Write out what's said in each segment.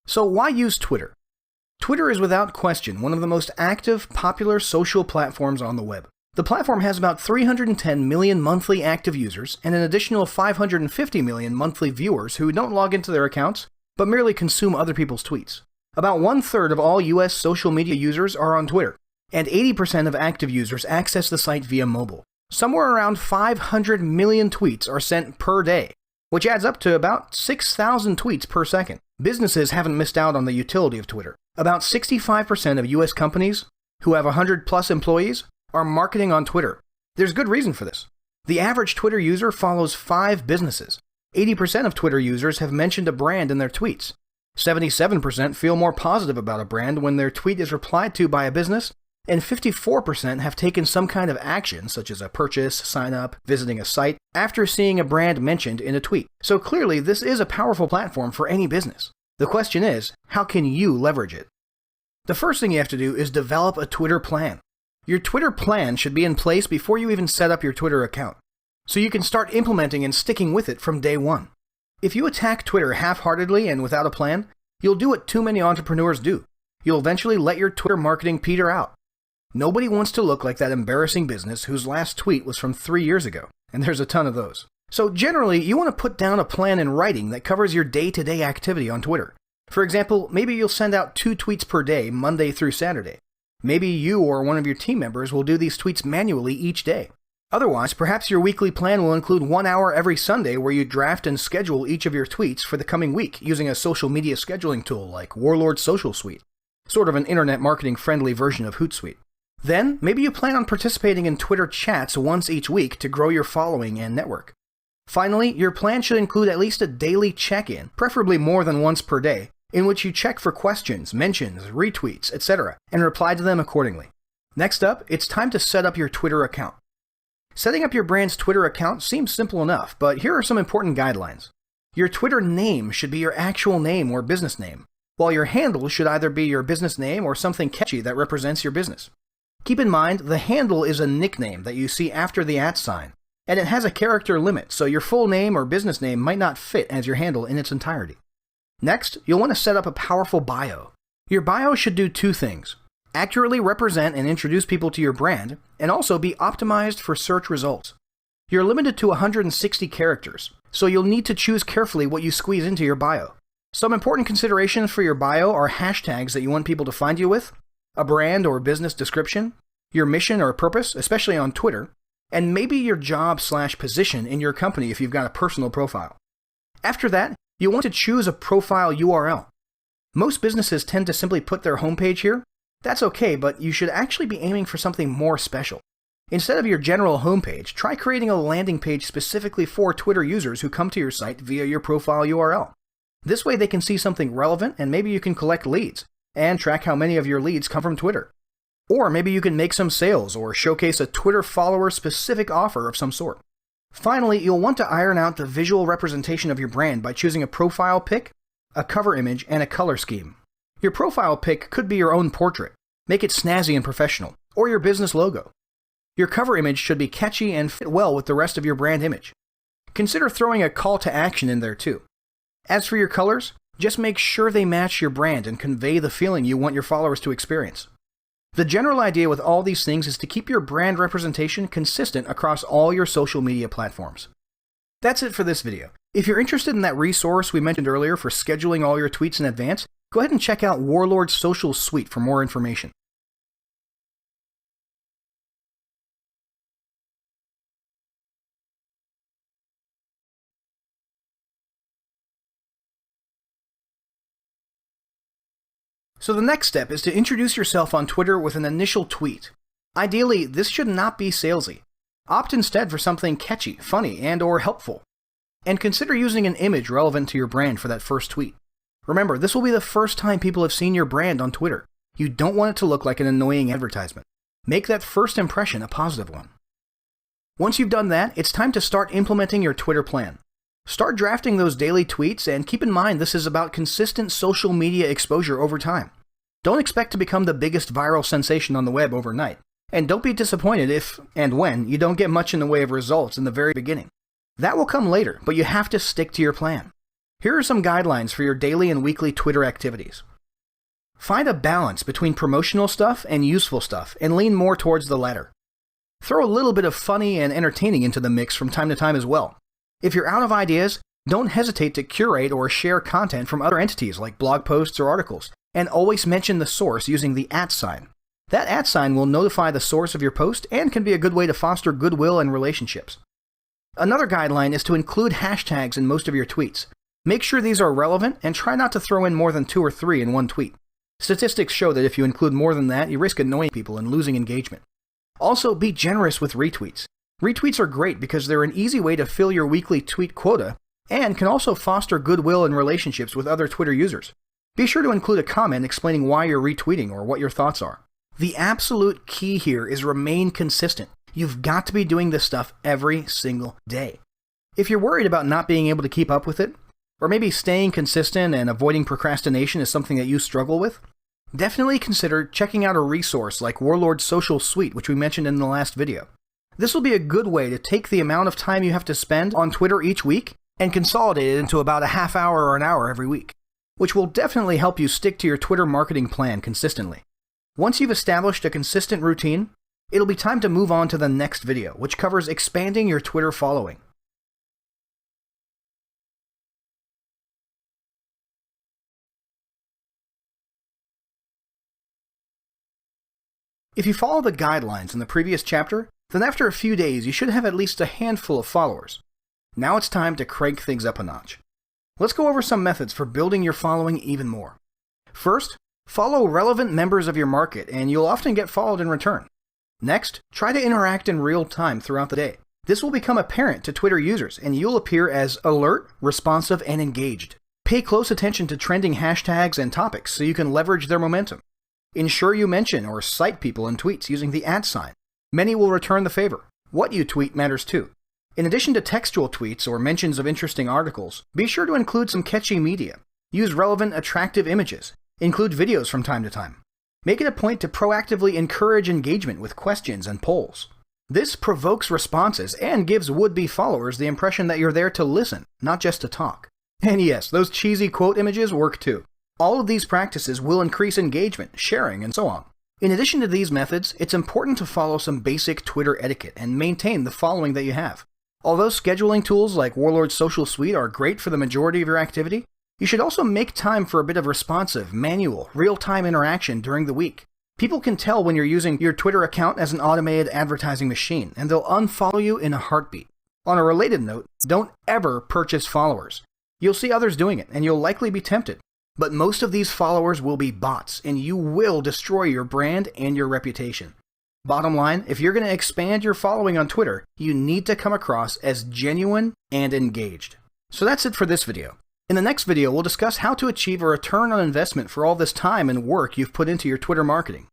So why use Twitter? Twitter is without question one of the most active, popular social platforms on the web. The platform has about 310 million monthly active users and an additional 550 million monthly viewers who don't log into their accounts, but merely consume other people's tweets. About 1/3 of all US social media users are on Twitter, and 80% of active users access the site via mobile. Somewhere around 500 million tweets are sent per day, which adds up to about 6,000 tweets per second. Businesses haven't missed out on the utility of Twitter. About 65% of US companies who have 100+ employees are marketing on Twitter. There's good reason for this. The average Twitter user follows 5 businesses. 80% of Twitter users have mentioned a brand in their tweets. 77% feel more positive about a brand when their tweet is replied to by a business, and 54% have taken some kind of action, such as a purchase, sign up, visiting a site, after seeing a brand mentioned in a tweet. So clearly, this is a powerful platform for any business. The question is, how can you leverage it? The first thing you have to do is develop a Twitter plan. Your Twitter plan should be in place before you even set up your Twitter account, so you can start implementing and sticking with it from day one. If you attack Twitter half-heartedly and without a plan, you'll do what too many entrepreneurs do. You'll eventually let your Twitter marketing peter out. Nobody wants to look like that embarrassing business whose last tweet was from 3 years ago, and there's a ton of those. So generally, you want to put down a plan in writing that covers your day-to-day activity on Twitter. For example, maybe you'll send out 2 tweets per day, Monday through Saturday. Maybe you or one of your team members will do these tweets manually each day. Otherwise, perhaps your weekly plan will include 1 hour every Sunday where you draft and schedule each of your tweets for the coming week using a social media scheduling tool like Warlord Social Suite, sort of an internet marketing friendly version of Hootsuite. Then, maybe you plan on participating in Twitter chats once each week to grow your following and network. Finally, your plan should include at least a daily check-in, preferably more than once per day, in which you check for questions, mentions, retweets, etc., and reply to them accordingly. Next up, it's time to set up your Twitter account. Setting up your brand's Twitter account seems simple enough, but here are some important guidelines. Your Twitter name should be your actual name or business name, while your handle should either be your business name or something catchy that represents your business. Keep in mind, the handle is a nickname that you see after the @ sign, and it has a character limit, so your full name or business name might not fit as your handle in its entirety. Next, you'll want to set up a powerful bio. Your bio should do 2 things: accurately represent and introduce people to your brand, and also be optimized for search results. You're limited to 160 characters, so you'll need to choose carefully what you squeeze into your bio. Some important considerations for your bio are hashtags that you want people to find you with, a brand or business description, your mission or purpose, especially on Twitter, and maybe your job/position in your company if you've got a personal profile. After that, you'll want to choose a profile URL. Most businesses tend to simply put their homepage here. That's okay, but you should actually be aiming for something more special. Instead of your general homepage, try creating a landing page specifically for Twitter users who come to your site via your profile URL. This way they can see something relevant, and maybe you can collect leads and track how many of your leads come from Twitter. Or maybe you can make some sales or showcase a Twitter follower-specific offer of some sort. Finally, you'll want to iron out the visual representation of your brand by choosing a profile pic, a cover image, and a color scheme. Your profile pic could be your own portrait. Make it snazzy and professional, or your business logo. Your cover image should be catchy and fit well with the rest of your brand image. Consider throwing a call to action in there too. As for your colors, just make sure they match your brand and convey the feeling you want your followers to experience. The general idea with all these things is to keep your brand representation consistent across all your social media platforms. That's it for this video. If you're interested in that resource we mentioned earlier for scheduling all your tweets in advance, go ahead and check out Warlord Social Suite for more information. So the next step is to introduce yourself on Twitter with an initial tweet. Ideally, this should not be salesy. Opt instead for something catchy, funny, and/or helpful. And consider using an image relevant to your brand for that first tweet. Remember, this will be the first time people have seen your brand on Twitter. You don't want it to look like an annoying advertisement. Make that first impression a positive one. Once you've done that, it's time to start implementing your Twitter plan. Start drafting those daily tweets, and keep in mind this is about consistent social media exposure over time. Don't expect to become the biggest viral sensation on the web overnight, and don't be disappointed if and when you don't get much in the way of results in the very beginning. That will come later, but you have to stick to your plan. Here are some guidelines for your daily and weekly Twitter activities. Find a balance between promotional stuff and useful stuff, and lean more towards the latter. Throw a little bit of funny and entertaining into the mix from time to time as well. If you're out of ideas, don't hesitate to curate or share content from other entities like blog posts or articles, and always mention the source using the @sign. That @sign will notify the source of your post and can be a good way to foster goodwill and relationships. Another guideline is to include hashtags in most of your tweets. Make sure these are relevant and try not to throw in more than 2 or 3 in one tweet. Statistics show that if you include more than that, you risk annoying people and losing engagement. Also, be generous with retweets. Retweets are great because they're an easy way to fill your weekly tweet quota and can also foster goodwill and relationships with other Twitter users. Be sure to include a comment explaining why you're retweeting or what your thoughts are. The absolute key here is remain consistent. You've got to be doing this stuff every single day. If you're worried about not being able to keep up with it, or maybe staying consistent and avoiding procrastination is something that you struggle with, definitely consider checking out a resource like Warlord's Social Suite, which we mentioned in the last video. This will be a good way to take the amount of time you have to spend on Twitter each week and consolidate it into about a half hour or an hour every week, which will definitely help you stick to your Twitter marketing plan consistently. Once you've established a consistent routine, it'll be time to move on to the next video, which covers expanding your Twitter following. If you follow the guidelines in the previous chapter, then after a few days you should have at least a handful of followers. Now it's time to crank things up a notch. Let's go over some methods for building your following even more. First, follow relevant members of your market and you'll often get followed in return. Next, try to interact in real time throughout the day. This will become apparent to Twitter users and you'll appear as alert, responsive, and engaged. Pay close attention to trending hashtags and topics so you can leverage their momentum. Ensure you mention or cite people in tweets using the @sign. Many will return the favor. What you tweet matters too. In addition to textual tweets or mentions of interesting articles, be sure to include some catchy media. Use relevant, attractive images. Include videos from time to time. Make it a point to proactively encourage engagement with questions and polls. This provokes responses and gives would-be followers the impression that you're there to listen, not just to talk. And yes, those cheesy quote images work too. All of these practices will increase engagement, sharing, and so on. In addition to these methods, it's important to follow some basic Twitter etiquette and maintain the following that you have. Although scheduling tools like Warlord's Social Suite are great for the majority of your activity, you should also make time for a bit of responsive, manual, real-time interaction during the week. People can tell when you're using your Twitter account as an automated advertising machine, and they'll unfollow you in a heartbeat. On a related note, don't ever purchase followers. You'll see others doing it, and you'll likely be tempted. But most of these followers will be bots, and you will destroy your brand and your reputation. Bottom line, if you're going to expand your following on Twitter, you need to come across as genuine and engaged. So that's it for this video. In the next video, we'll discuss how to achieve a return on investment for all this time and work you've put into your Twitter marketing.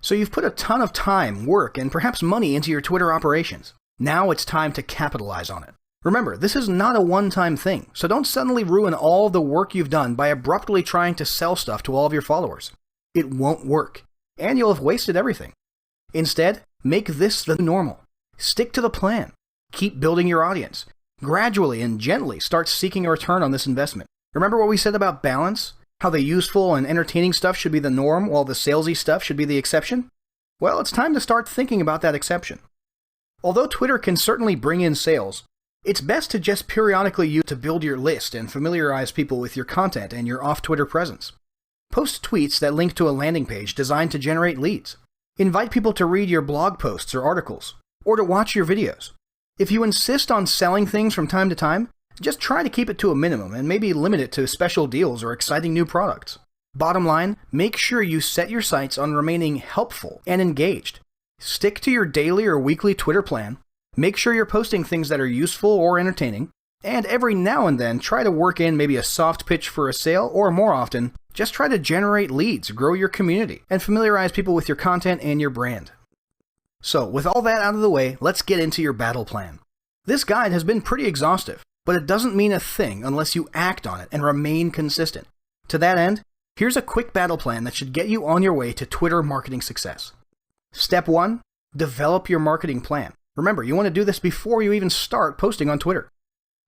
So you've put a ton of time, work, and perhaps money into your Twitter operations. Now it's time to capitalize on it. Remember, this is not a one-time thing, so don't suddenly ruin all the work you've done by abruptly trying to sell stuff to all of your followers. It won't work, and you'll have wasted everything. Instead, make this the normal. Stick to the plan. Keep building your audience. Gradually and gently start seeking a return on this investment. Remember what we said about balance? How the useful and entertaining stuff should be the norm while the salesy stuff should be the exception? Well, it's time to start thinking about that exception. Although Twitter can certainly bring in sales, it's best to just periodically use it to build your list and familiarize people with your content and your off-Twitter presence. Post tweets that link to a landing page designed to generate leads. Invite people to read your blog posts or articles, or to watch your videos. If you insist on selling things from time to time, just try to keep it to a minimum and maybe limit it to special deals or exciting new products. Bottom line, make sure you set your sights on remaining helpful and engaged. Stick to your daily or weekly Twitter plan. Make sure you're posting things that are useful or entertaining. And every now and then, try to work in maybe a soft pitch for a sale, or more often, just try to generate leads, grow your community, and familiarize people with your content and your brand. So, with all that out of the way, let's get into your battle plan. This guide has been pretty exhaustive, but it doesn't mean a thing unless you act on it and remain consistent. To that end, Here's a quick battle plan that should get you on your way to Twitter marketing success. Step 1, develop your marketing plan. Remember, you want to do this before you even start posting on Twitter.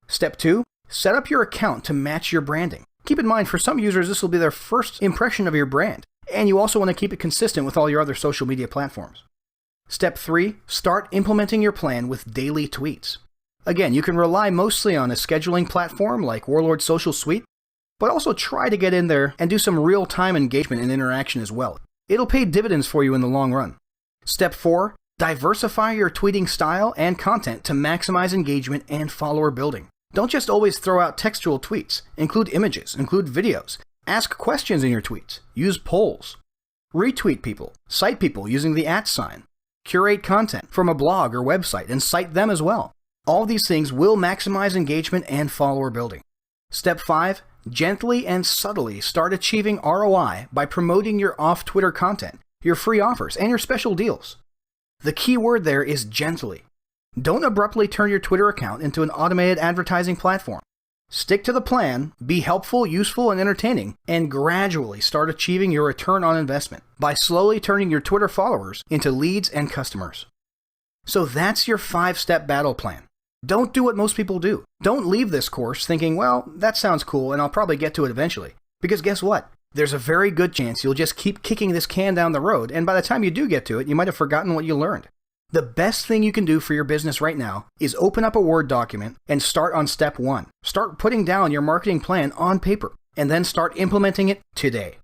Step 2, set up your account to match your branding. Keep in mind, for some users, this will be their first impression of your brand, and you also want to keep it consistent with all your other social media platforms. Step 3, start implementing your plan with daily tweets. Again, you can rely mostly on a scheduling platform like Warlord Social Suite, but also try to get in there and do some real-time engagement and interaction as well. It'll pay dividends for you in the long run. Step 4, diversify your tweeting style and content to maximize engagement and follower building. Don't just always throw out textual tweets. Include images, include videos, ask questions in your tweets, use polls. Retweet people, cite people using the @ sign. Curate content from a blog or website and cite them as well. All these things will maximize engagement and follower building. Step 5, gently and subtly start achieving ROI by promoting your off-Twitter content, your free offers, and your special deals. The key word there is gently. Don't abruptly turn your Twitter account into an automated advertising platform. Stick to the plan, be helpful, useful, and entertaining, and gradually start achieving your return on investment by slowly turning your Twitter followers into leads and customers. So that's your 5-step battle plan. Don't do what most people do. Don't leave this course thinking, well, that sounds cool and I'll probably get to it eventually. Because guess what? There's a very good chance you'll just keep kicking this can down the road, and by the time you do get to it, you might have forgotten what you learned. The best thing you can do for your business right now is open up a Word document and start on step 1. Start putting down your marketing plan on paper, and then start implementing it today.